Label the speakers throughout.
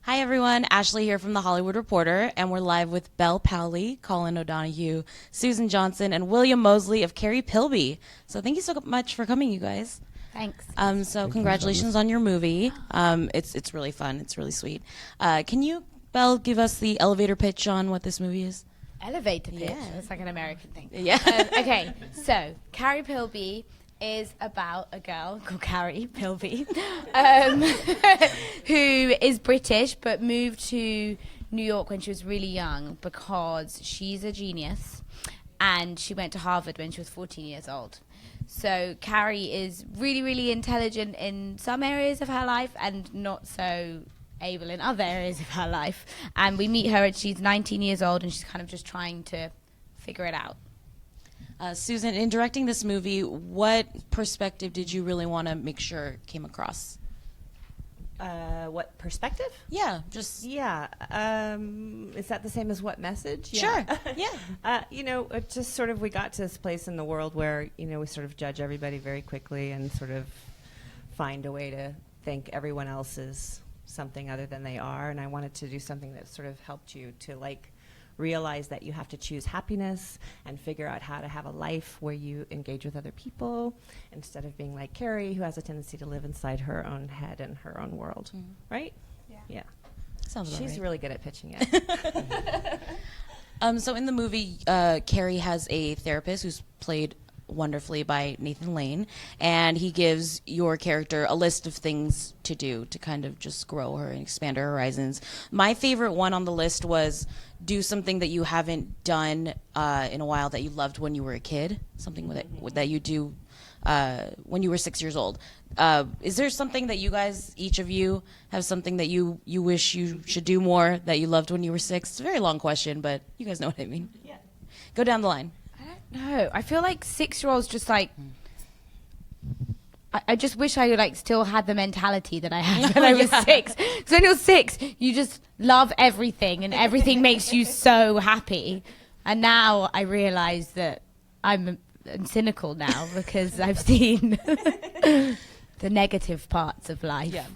Speaker 1: Hi, everyone. Ashley here from The Hollywood Reporter, and we're live with Belle Powley, Colin O'Donoghue, Susan Johnson, and William Mosley of Carrie Pilby. So thank you so much for coming, you guys.
Speaker 2: Thanks.
Speaker 1: So congratulations on your movie. It's really fun. It's really sweet. Can you, Belle, give us the elevator pitch on what this movie is?
Speaker 2: Elevator pitch.
Speaker 1: Yeah.
Speaker 2: It's like an American thing.
Speaker 1: Yeah.
Speaker 2: Okay, so Carrie Pilby is about a girl called Carrie Pilby who is British but moved to New York when she was really young because she's a genius and she went to Harvard when she was 14 years old. So Carrie is really, really intelligent in some areas of her life and not so able in other areas of her life. And we meet her and she's 19 years old and she's kind of just trying to figure it out.
Speaker 1: Susan, in directing this movie, what perspective did you really want to make sure came across?
Speaker 3: What perspective?
Speaker 1: Yeah, just...
Speaker 3: Yeah. Is that the same as what message?
Speaker 1: Sure.
Speaker 3: Yeah. It just sort of, we got to this place in the world where, we sort of judge everybody very quickly and sort of find a way to think everyone else is something other than they are. And I wanted to do something that sort of helped you to, realize that you have to choose happiness and figure out how to have a life where you engage with other people instead of being like Carrie, who has a tendency to live inside her own head and her own world. Mm. Right? Yeah.
Speaker 1: Sounds about
Speaker 3: She's
Speaker 1: right.
Speaker 3: really good at pitching it.
Speaker 1: So in the movie, Carrie has a therapist who's played wonderfully by Nathan Lane, and he gives your character a list of things to do to kind of just grow her and expand her horizons. My favorite one on the list was do something that you haven't done in a while that you loved when you were a kid, something that you do when you were 6 years old. Is there something that you guys, each of you, have something that you wish you should do more that you loved when you were 6? It's a very long question, but you guys know what I mean.
Speaker 3: Yeah.
Speaker 1: Go down the line.
Speaker 2: No, I feel like 6-year-olds just I just wish I still had the mentality that I had when I was 6. Because when you're 6, you just love everything and everything makes you so happy. And now I realize that I'm cynical now because I've seen the negative parts of life.
Speaker 1: Yeah.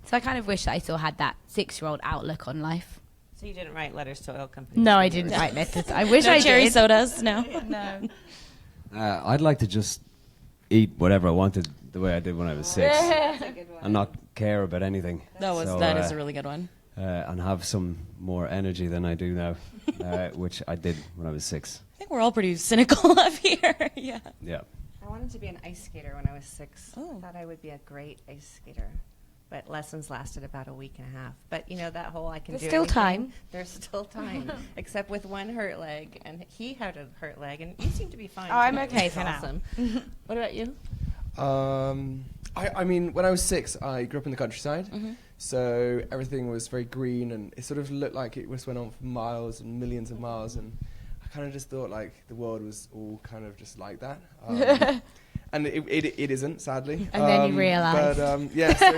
Speaker 2: So I kind of wish I still had that 6-year-old outlook on life.
Speaker 3: So you didn't write letters to oil companies?
Speaker 2: No, I didn't write letters. I wish
Speaker 1: No
Speaker 2: I
Speaker 1: cherry
Speaker 2: did.
Speaker 1: sodas, no.
Speaker 2: No.
Speaker 4: I'd like to just eat whatever I wanted the way I did when I was 6 and not care about anything.
Speaker 1: That is a really good one.
Speaker 4: And have some more energy than I do now, which I did when I was 6.
Speaker 1: I think we're all pretty cynical up here. Yeah.
Speaker 4: Yeah.
Speaker 3: I wanted to be an ice skater when I was 6.
Speaker 1: Oh.
Speaker 3: I thought I would be a great ice skater. But lessons lasted about a week and a half. But, that whole I can
Speaker 2: There's
Speaker 3: do
Speaker 2: still
Speaker 3: anything,
Speaker 2: time.
Speaker 3: There's still time. Except with one hurt leg. And he had a hurt leg. And you seem to be fine.
Speaker 2: Oh, I'm
Speaker 3: too.
Speaker 2: okay
Speaker 3: It's
Speaker 2: for now.
Speaker 3: awesome. What about you?
Speaker 5: I mean, when I was 6, I grew up in the countryside.
Speaker 1: Mm-hmm.
Speaker 5: So everything was very green and it sort of looked like it just went on for miles and millions of miles. And I kind of just thought the world was all kind of just like that. And it isn't, sadly.
Speaker 2: And then you realise.
Speaker 5: But yeah, so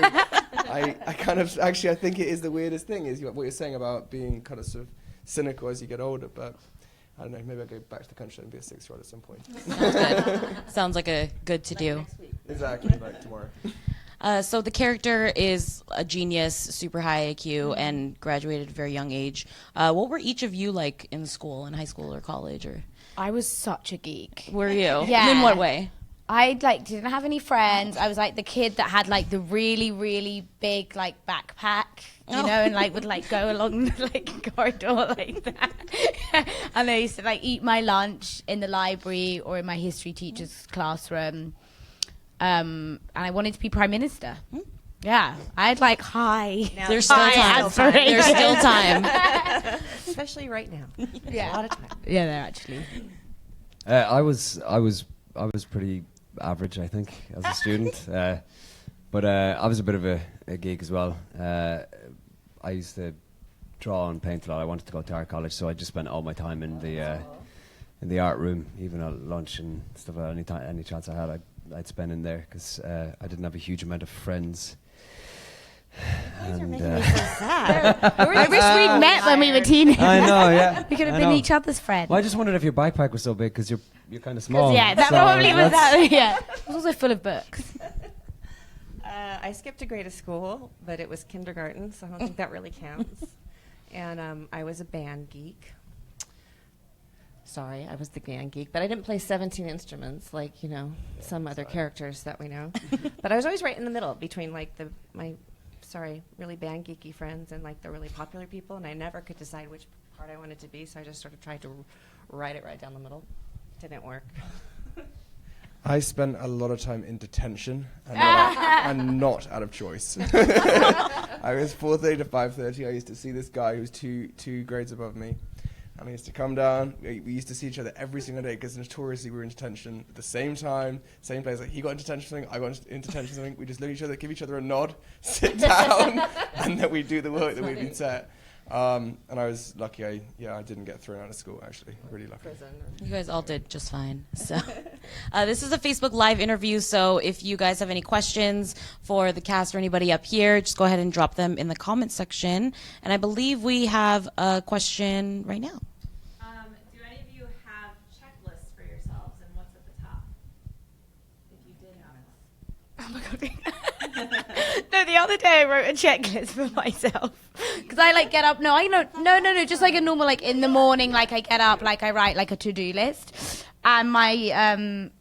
Speaker 5: I kind of, actually, I think it is the weirdest thing is what you're saying about being kind of sort of cynical as you get older. But I don't know, maybe I'll go back to the country and be a 6-year-old at some point.
Speaker 1: Sounds good. Sounds like a good to do.
Speaker 5: Exactly, like tomorrow.
Speaker 1: So the character is a genius, super high IQ, and graduated at a very young age. What were each of you like in school, in high school or college? Or
Speaker 2: I was such a geek.
Speaker 1: were you?
Speaker 2: Yeah.
Speaker 1: In what way?
Speaker 2: I didn't have any friends. I was the kid that had the really, really big backpack, you know, and would go along the corridor like that. And I used to eat my lunch in the library or in my history teacher's classroom. And I wanted to be prime minister. Yeah, I had high.
Speaker 3: Now
Speaker 1: There's still time. There's still time.
Speaker 3: Especially right now.
Speaker 2: Yeah.
Speaker 3: A lot of time.
Speaker 2: Yeah, there actually.
Speaker 4: I was pretty average, I think, as a student. But I was a bit of a geek as well. I used to draw and paint a lot. I wanted to go to art college, so I just spent all my time in the art room, even at lunch and stuff. Any chance I had, I'd spend in there because I didn't have a huge amount of friends. And,
Speaker 2: I wish we'd met when we were teenagers.
Speaker 4: I know, yeah.
Speaker 2: We could have
Speaker 4: I
Speaker 2: been
Speaker 4: know.
Speaker 2: each other's friends.
Speaker 4: Well, I just wondered if your backpack was so big because you're kind of small.
Speaker 2: Yeah, that
Speaker 4: so
Speaker 2: probably was
Speaker 4: that's-
Speaker 2: that. Yeah, it was also full of books.
Speaker 3: I skipped a grade of school, but it was kindergarten, so I don't think that really counts. And I was a band geek. Sorry, I was the band geek, but I didn't play 17 instruments like, some other characters that we know. But I was always right in the middle between like my really band geeky friends and like the really popular people, and I never could decide which part I wanted to be, so I just sort of tried to write it right down the middle. Didn't work.
Speaker 5: I spent a lot of time in detention and not out of choice. I was 4:30 to 5:30. I used to see this guy who was two grades above me. And he used to come down. We used to see each other every single day because notoriously we were in detention at the same time, same place. Like he got into detention something, I got into detention something. We just look at each other, give each other a nod, sit down, and then we do the work that we've been set. And I was lucky. I didn't get thrown out of school. Actually, really lucky.
Speaker 1: You guys all did just fine. So, this is a Facebook Live interview. So, if you guys have any questions for the cast or anybody up here, just go ahead and drop them in the comment section. And I believe we have a question right now.
Speaker 6: Do any of you have checklists for yourselves, and what's at the top? If you did have one.
Speaker 2: Oh my god. No, the other day I wrote a checklist for myself because I like get up. No, just like a normal like in the morning, like I get up, like I write like a to-do list, and my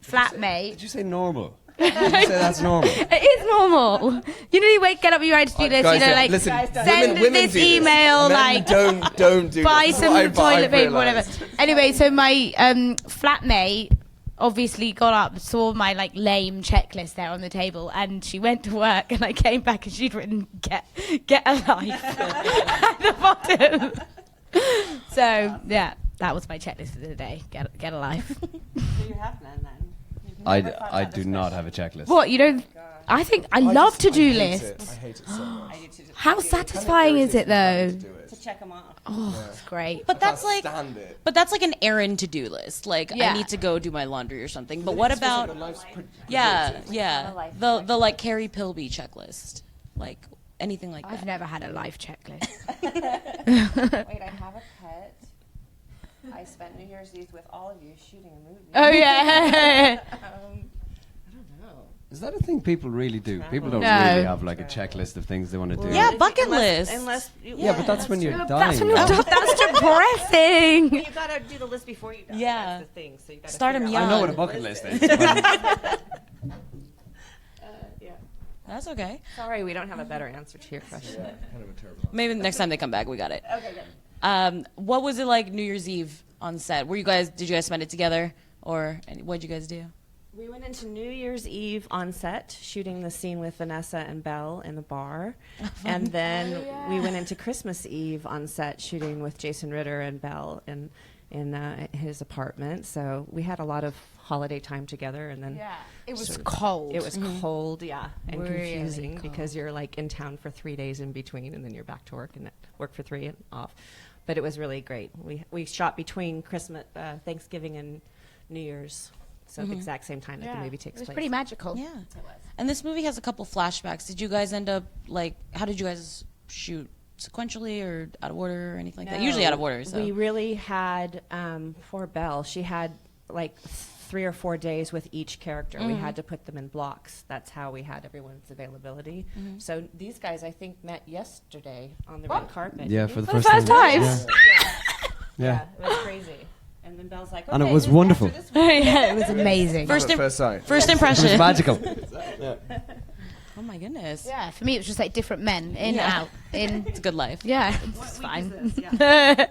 Speaker 2: flatmate.
Speaker 4: Did you say normal? Did you say that's normal?
Speaker 2: It is normal. You get up, you write a to-do list.
Speaker 5: Guys,
Speaker 2: Listen,
Speaker 5: listen,
Speaker 2: send
Speaker 5: women
Speaker 2: this
Speaker 5: do this.
Speaker 2: email,
Speaker 5: Men don't do
Speaker 2: buy
Speaker 5: this.
Speaker 2: some
Speaker 5: I've
Speaker 2: toilet paper, whatever.
Speaker 5: realised.
Speaker 2: Anyway, so my flatmate obviously got up, saw my like lame checklist there on the table, and she went to work, and I came back and she'd written get a life at the bottom. So yeah, that was my checklist for the day. Get a life.
Speaker 3: So you have none then?
Speaker 4: I do not have a checklist.
Speaker 2: What, you don't? I think I love to-do
Speaker 5: I hate
Speaker 2: lists.
Speaker 5: it. I hate it so much.
Speaker 3: I do too.
Speaker 2: How satisfying is it though?
Speaker 3: To check them off.
Speaker 2: Oh, it's great.
Speaker 1: But that's
Speaker 5: Can't
Speaker 1: like,
Speaker 5: stand it.
Speaker 1: but that's like an errand to-do list. Like
Speaker 2: Yeah.
Speaker 1: I need to go do my laundry or something. But what
Speaker 5: It's just like
Speaker 1: about?
Speaker 5: the life's
Speaker 1: Yeah,
Speaker 5: preserved.
Speaker 1: yeah. The like Carrie Pilby checklist, like anything like
Speaker 2: I've
Speaker 1: that.
Speaker 2: never had a life checklist.
Speaker 3: Wait, I have a pet. I spent New Year's Eve with all of you shooting a movie.
Speaker 2: Oh yeah.
Speaker 3: I don't know.
Speaker 4: Is that a thing people really do? People don't
Speaker 2: No.
Speaker 4: really have like a checklist of things they want to do.
Speaker 1: Yeah, bucket
Speaker 3: Unless-
Speaker 1: list.
Speaker 3: Unless
Speaker 4: Yeah, but that's when you're dying.
Speaker 2: That's when you're
Speaker 4: though.
Speaker 2: that's depressing.
Speaker 3: You gotta do the list before you die.
Speaker 1: Yeah.
Speaker 3: That's the thing. So you gotta
Speaker 1: Start 'em
Speaker 3: figure out
Speaker 1: young.
Speaker 4: I know what
Speaker 3: what
Speaker 4: a bucket list is.
Speaker 3: Yeah.
Speaker 1: That's okay.
Speaker 3: Sorry, we don't have a better answer to your question.
Speaker 5: Yeah, kind of a terrible.
Speaker 1: Maybe the next time they come back, we got it.
Speaker 3: Okay, good.
Speaker 1: What was it like New Year's Eve on set? Did you guys spend it together, or what did you guys do?
Speaker 3: We went into New Year's Eve on set, shooting the scene with Vanessa and Belle in the bar. And then we went into Christmas Eve on set, shooting with Jason Ritter and Belle in his apartment. So we had a lot of holiday time together. And then
Speaker 2: It was
Speaker 3: sort of-
Speaker 2: cold.
Speaker 3: it was cold, yeah, and
Speaker 2: Really
Speaker 3: confusing
Speaker 2: cold.
Speaker 3: because you're like in town for 3 days in between, and then you're back to work and work for 3 and off. But it was really great. We shot between Christmas, Thanksgiving, and New Year's. So at the exact same time that the movie takes
Speaker 2: It was
Speaker 3: place.
Speaker 2: pretty magical.
Speaker 1: Yeah. And this movie has a couple flashbacks. Did you guys end up how did you guys shoot sequentially or out of order or anything like that? Usually out of order. So
Speaker 3: We really had for Belle, she had like 3 or 4 days with each character. We had to put them in blocks. That's how we had everyone's availability. So these guys, I think, met yesterday on the red carpet.
Speaker 4: Yeah,
Speaker 3: Did
Speaker 4: for
Speaker 3: you?
Speaker 4: the
Speaker 2: For the
Speaker 4: first
Speaker 2: first
Speaker 4: time.
Speaker 2: time.
Speaker 4: Yeah.
Speaker 3: It was crazy. And then Belle's like,
Speaker 4: And it
Speaker 3: "Okay,
Speaker 4: was
Speaker 3: this-
Speaker 4: wonderful.
Speaker 3: after this one-"
Speaker 2: Yeah, it was amazing.
Speaker 1: First
Speaker 5: At first sight.
Speaker 1: first
Speaker 4: It
Speaker 1: impression.
Speaker 4: was magical.
Speaker 1: Oh my goodness.
Speaker 2: Yeah, for me it was just like different men in
Speaker 1: Yeah.
Speaker 2: out in.
Speaker 1: It's a good life.
Speaker 2: Yeah,
Speaker 3: What
Speaker 2: it's
Speaker 3: week
Speaker 2: fine.
Speaker 3: is this? Yeah.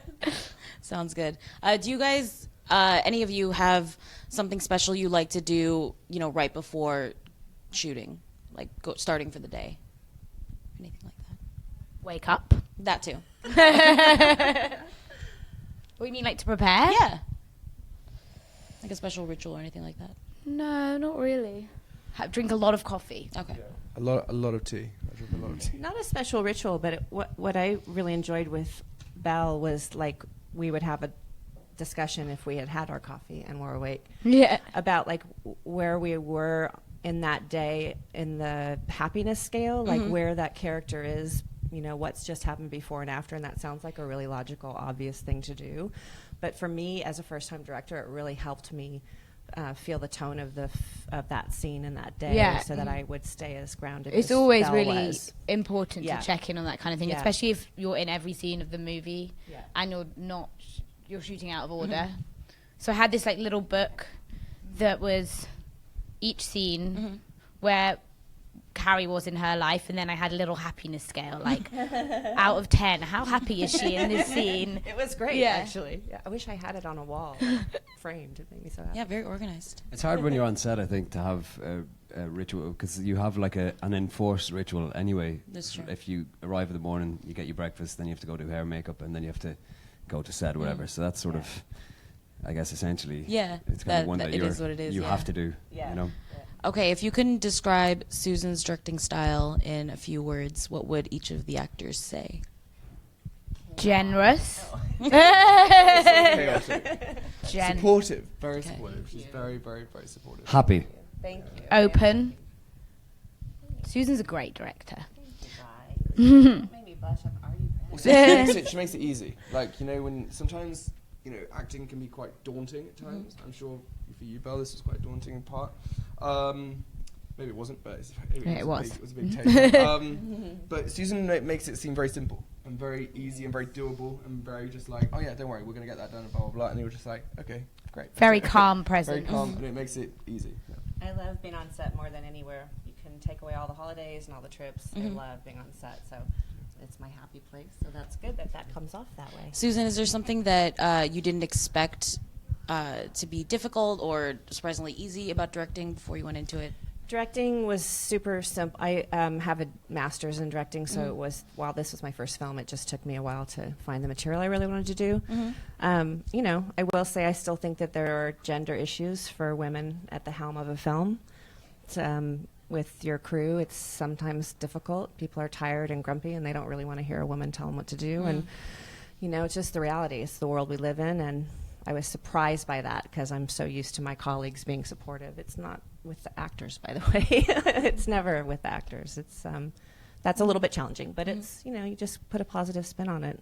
Speaker 1: Sounds good. Do you guys, any of you, have something special you like to do, right before shooting, like starting for the day, anything like that?
Speaker 2: Wake up.
Speaker 1: That too.
Speaker 2: What do you mean, like to prepare?
Speaker 1: Yeah. Like a special ritual or anything like that.
Speaker 2: No, not really. Drink a lot of coffee.
Speaker 1: Okay.
Speaker 5: A lot of tea. I drink a lot of tea.
Speaker 3: Not a special ritual, but what I really enjoyed with Belle was like we would have a discussion if we had had our coffee and were awake
Speaker 2: Yeah.
Speaker 3: about like where we were in that day in the happiness scale, like where that character is, what's just happened before and after. And that sounds like a really logical, obvious thing to do. But for me, as a first-time director, it really helped me feel the tone of of that scene in that day,
Speaker 2: Yeah.
Speaker 3: so that I would stay as grounded.
Speaker 2: It's
Speaker 3: as
Speaker 2: always
Speaker 3: Belle
Speaker 2: really
Speaker 3: was.
Speaker 2: important
Speaker 3: Yeah.
Speaker 2: to check in on that kind of thing,
Speaker 3: Yeah.
Speaker 2: especially if you're in every scene of the movie
Speaker 3: Yeah.
Speaker 2: and you're shooting out of order. So I had this like little book that was each scene where Carrie was in her life, and then I had a little happiness scale, like out of 10, how happy is she in this scene?
Speaker 3: It was great,
Speaker 2: Yeah.
Speaker 3: actually. Yeah, I wish I had it on a wall, framed. It made me so happy.
Speaker 1: Yeah, very organized.
Speaker 4: It's hard when you're on set, I think, to have a ritual, because you have like an enforced ritual anyway.
Speaker 1: That's true.
Speaker 4: If you arrive in the morning, you get your breakfast, then you have to go do hair and makeup, and then you have to go to set, whatever. So that's sort of, I guess, essentially,
Speaker 1: Yeah,
Speaker 4: it's kind of one that
Speaker 1: it is what it is.
Speaker 4: you
Speaker 1: yeah.
Speaker 4: have to do.
Speaker 3: Yeah.
Speaker 4: You know.
Speaker 1: Okay, if you can describe Susan's directing style in a few words, what would each of the actors say?
Speaker 2: Generous.
Speaker 5: Chaotic. Supportive, very
Speaker 1: Okay.
Speaker 5: supportive. She's very, very, very supportive.
Speaker 4: Happy.
Speaker 3: Thank you.
Speaker 2: Open. Susan's a great director.
Speaker 3: Made me blush. I'm already red.
Speaker 5: She makes it easy. Like, you know, when sometimes, you know, acting can be quite daunting at times. I'm sure for you, Belle, this was quite a daunting part. Maybe it wasn't, but it was a big take. But Susan makes it seem very simple and very easy and very doable and very just like, oh yeah, don't worry, we're going to get that done and blah, blah, blah. And they were just like, okay, great.
Speaker 2: Very calm
Speaker 5: Very
Speaker 2: presence.
Speaker 5: calm, and it makes it easy. Yeah.
Speaker 3: I love being on set more than anywhere. You can take away all the holidays and all the trips. I love being on set, so it's my happy place. So that's good that that comes off that way.
Speaker 1: Susan, is there something that you didn't expect to be difficult or surprisingly easy about directing before you went into it?
Speaker 3: Directing was super simple. I have a master's in directing, so it was, while this was my first film, it just took me a while to find the material I really wanted to do. You know, I will say I still think that there are gender issues for women at the helm of a film. With your crew, it's sometimes difficult. People are tired and grumpy, and they don't really want to hear a woman tell them what to do. And, you know, it's just the reality. It's the world we live in, and I was surprised by that because I'm so used to my colleagues being supportive. It's not with the actors, by the way. It's never with the actors. It's that's a little bit challenging, but it's, you know, you just put a positive spin on it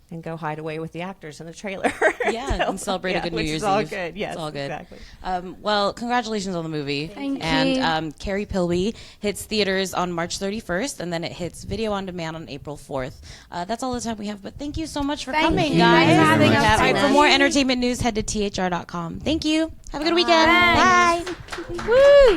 Speaker 3: and go hide away with the actors in the trailer.
Speaker 1: Yeah, and celebrate a good New
Speaker 3: which
Speaker 1: Year's
Speaker 3: is all
Speaker 1: Eve.
Speaker 3: good. Yes,
Speaker 1: It's all good.
Speaker 3: Exactly.
Speaker 1: Well, congratulations on the movie.
Speaker 2: Thank
Speaker 1: and
Speaker 2: you.
Speaker 1: Carrie Pilby hits theaters on March 31st, and then it hits video on demand on April 4th. That's all the time we have, but thank you so much for
Speaker 2: Thank
Speaker 1: coming,
Speaker 2: you.
Speaker 1: guys.
Speaker 2: Thanks for having us.
Speaker 1: All right, for
Speaker 2: Bye.
Speaker 1: more entertainment news, head to thr.com. Thank you. Have a good weekend.
Speaker 2: Bye.
Speaker 1: Bye.
Speaker 2: Woo!